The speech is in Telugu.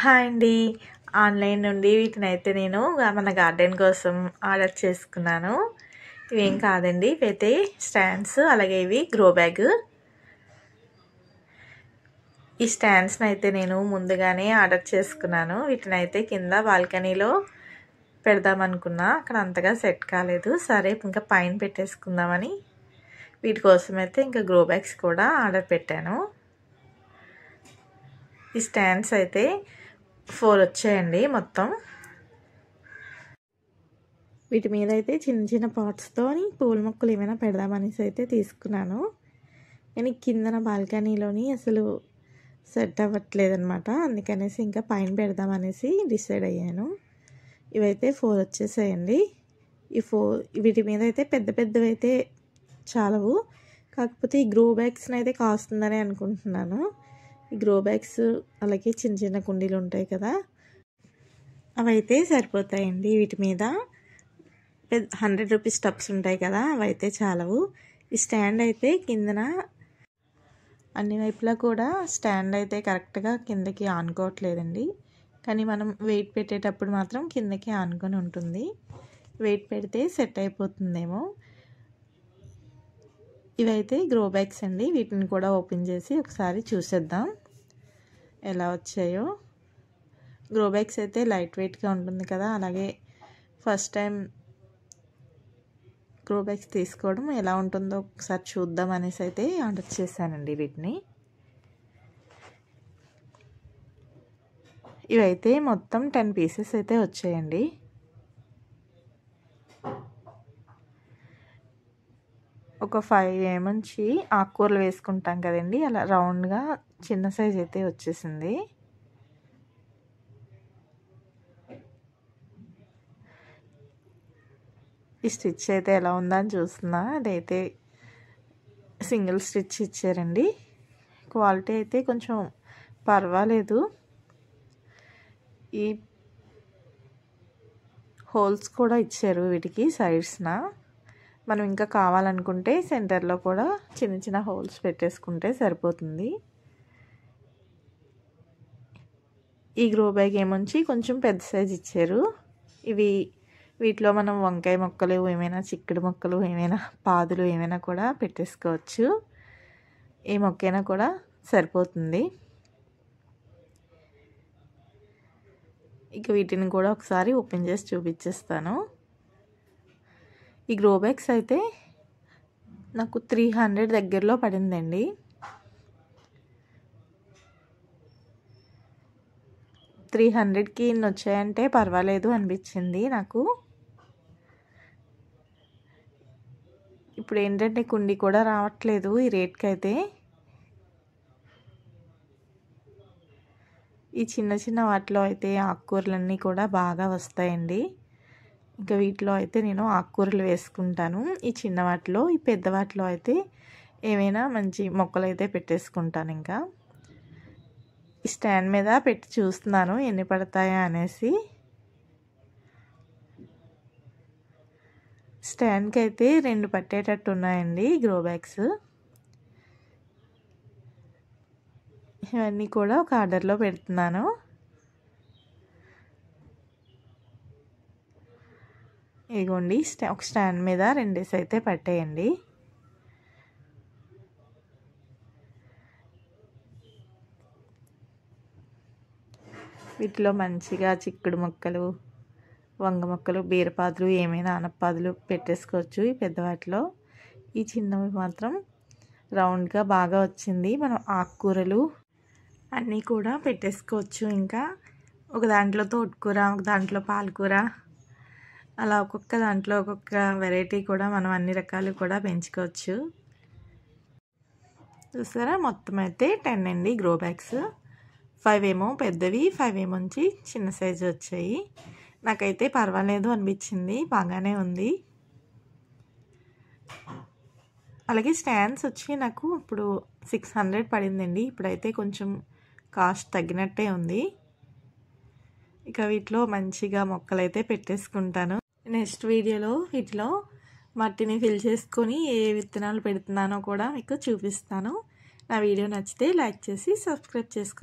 హాయ్ అండి. ఆన్లైన్ నుండి వీటినైతే నేను మన గార్డెన్ కోసం ఆర్డర్ చేసుకున్నాను. ఇవేం కాదండి, ఇవైతే స్టాండ్స్, అలాగే ఇవి గ్రో బ్యాగ్. ఈ స్టాండ్స్ని అయితే నేను ముందుగానే ఆర్డర్ చేసుకున్నాను. వీటినైతే కింద బాల్కనీలో పెడదామనుకున్నా, అక్కడ అంతగా సెట్ కాలేదు. సరే ఇంకా పైన పెట్టేసుకుందామని వీటి కోసం అయితే ఇంకా గ్రో బ్యాగ్స్ కూడా ఆర్డర్ పెట్టాను. ఈ స్టాండ్స్ అయితే 4 వచ్చాయండి మొత్తం. వీటి మీద అయితే చిన్న చిన్న పాట్స్తో పూల మొక్కలు ఏమైనా పెడదామనేసి అయితే తీసుకున్నాను. నేను కిందన బాల్కనీలోని అసలు సెట్ అవ్వట్లేదనమాట. అందుకనేసి ఇంకా పైన పెడదామనేసి డిసైడ్ అయ్యాను. ఇవైతే 4 వచ్చేసాయండి. వీటి మీద అయితే పెద్ద పెద్దవి అయితే చాలవు. కాకపోతే ఈ గ్రో బ్యాగ్స్ని అయితే కాస్తుందని అనుకుంటున్నాను. ఈ గ్రో బ్యాగ్స్ అలాగే చిన్న చిన్న కుండీలు ఉంటాయి కదా, అవైతే సరిపోతాయండి. వీటి మీద 100 రూపీస్ టబ్స్ ఉంటాయి కదా, అవైతే చాలవు. ఈ స్టాండ్ అయితే కిందన అన్ని వైపులా కూడా స్టాండ్ అయితే కరెక్ట్గా కిందకి ఆనుకోవట్లేదండి. కానీ మనం వెయిట్ పెట్టేటప్పుడు మాత్రం కిందకి ఆనుకొని ఉంటుంది. వెయిట్ పెడితే సెట్ అయిపోతుందేమో. ఇవైతే గ్రో బ్యాగ్స్ అండి. వీటిని కూడా ఓపెన్ చేసి ఒకసారి చూసేద్దాం ఎలా వచ్చాయో. గ్రో బ్యాగ్స్ అయితే లైట్ వెయిట్గా ఉంటుంది కదా, అలాగే ఫస్ట్ టైం గ్రో బ్యాగ్స్ తీసుకోవడం ఎలా ఉంటుందో ఒకసారి చూద్దాం అనేసి అయితే ఆర్డర్ చేశానండి వీటిని. ఇవైతే మొత్తం 10 పీసెస్ అయితే వచ్చాయండి. ఒక 5 ఏమంచి ఆకుకూరలు వేసుకుంటాం కదండి, అలా రౌండ్గా చిన్న సైజ్ అయితే వచ్చేసింది. ఈ స్టిచ్ అయితే ఎలా ఉందా అని చూస్తున్నా. అదైతే సింగిల్ స్టిచ్ ఇచ్చారండి. క్వాలిటీ అయితే కొంచెం పర్వాలేదు. ఈ హోల్స్ కూడా ఇచ్చారు వీటికి సైడ్స్న. మనం ఇంకా కావాలనుకుంటే సెంటర్లో కూడా చిన్న చిన్న హోల్స్ పెట్టేసుకుంటే సరిపోతుంది. ఈ గ్రో బ్యాగ్ ఏమొంచి కొంచెం పెద్ద సైజ్ ఇచ్చారు. వీటిలో మనం వంకాయ మొక్కలు ఏమైనా, చిక్కుడు మొక్కలు ఏమైనా, పాదులు ఏమైనా కూడా పెట్టేసుకోవచ్చు. ఏ మొక్కైనా కూడా సరిపోతుంది. ఇక వీటిని కూడా ఒకసారి ఓపెన్ చేసి చూపించేస్తాను. ఈ గ్రో బ్యాగ్స్ అయితే నాకు 300 దగ్గరలో పడిందండి. 300కి ఇన్ని వచ్చాయంటే పర్వాలేదు అనిపించింది నాకు. ఇప్పుడు ఏంటంటే కుండీ కూడా రావట్లేదు ఈ రేట్కి అయితే. ఈ చిన్న చిన్న వాటిలో అయితే ఆకుకూరలన్నీ కూడా బాగా వస్తాయండి. ఇంకా వీటిలో అయితే నేను ఆకుకూరలు వేసుకుంటాను. ఈ చిన్న వాటిలో, ఈ పెద్ద వాటిలో అయితే ఏమైనా మంచి మొక్కలు అయితే పెట్టేసుకుంటాను. ఇంకా ఈ స్టాండ్ మీద పెట్టి చూస్తున్నాను ఎన్ని పడతాయా అనేసి. స్టాండ్కి అయితే 2 పట్టేటట్టు ఉన్నాయండి గ్రో బ్యాగ్స్. ఇవన్నీ కూడా ఒక ఆర్డర్లో పెడుతున్నాను. ఇదిగోండి, ఒక స్టాండ్ మీద 2 అయితే పట్టేయండి. వీటిలో మంచిగా చిక్కుడు మొక్కలు, వంగ మొక్కలు, బీరపాదులు, ఏమైనా ఆనపాదులు పెట్టేసుకోవచ్చు ఈ పెద్దవాటిలో. ఈ చిన్నవి మాత్రం రౌండ్గా బాగా వచ్చింది. మనం ఆకుకూరలు అన్నీ కూడా పెట్టేసుకోవచ్చు. ఇంకా ఒక దాంట్లో తోటకూర, ఒక దాంట్లో పాలకూర, అలా ఒక్కొక్క దాంట్లో ఒక్కొక్క వెరైటీ కూడా మనం అన్ని రకాలు కూడా పెంచుకోవచ్చు. చూసారా, మొత్తం అయితే 10 అండి గ్రో బ్యాగ్స్. 5 ఏమో పెద్దవి, 5 ఏమోంచి చిన్న సైజు వచ్చాయి. నాకైతే పర్వాలేదు అనిపించింది, బాగానే ఉంది. అలాగే స్టాండ్స్ వచ్చి నాకు ఇప్పుడు 600 పడిందండి. ఇప్పుడైతే కొంచెం కాస్ట్ తగ్గినట్టే ఉంది. ఇక వీటిలో మంచిగా మొక్కలైతే పెట్టేసుకుంటాను. నెక్స్ట్ వీడియోలో వీటిలో మట్టిని ఫిల్ చేసుకొని ఏ విత్తనాలు పెడుతున్నానో కూడా మీకు చూపిస్తాను. నా వీడియో నచ్చితే లైక్ చేసి సబ్స్క్రైబ్ చేసుకోండి.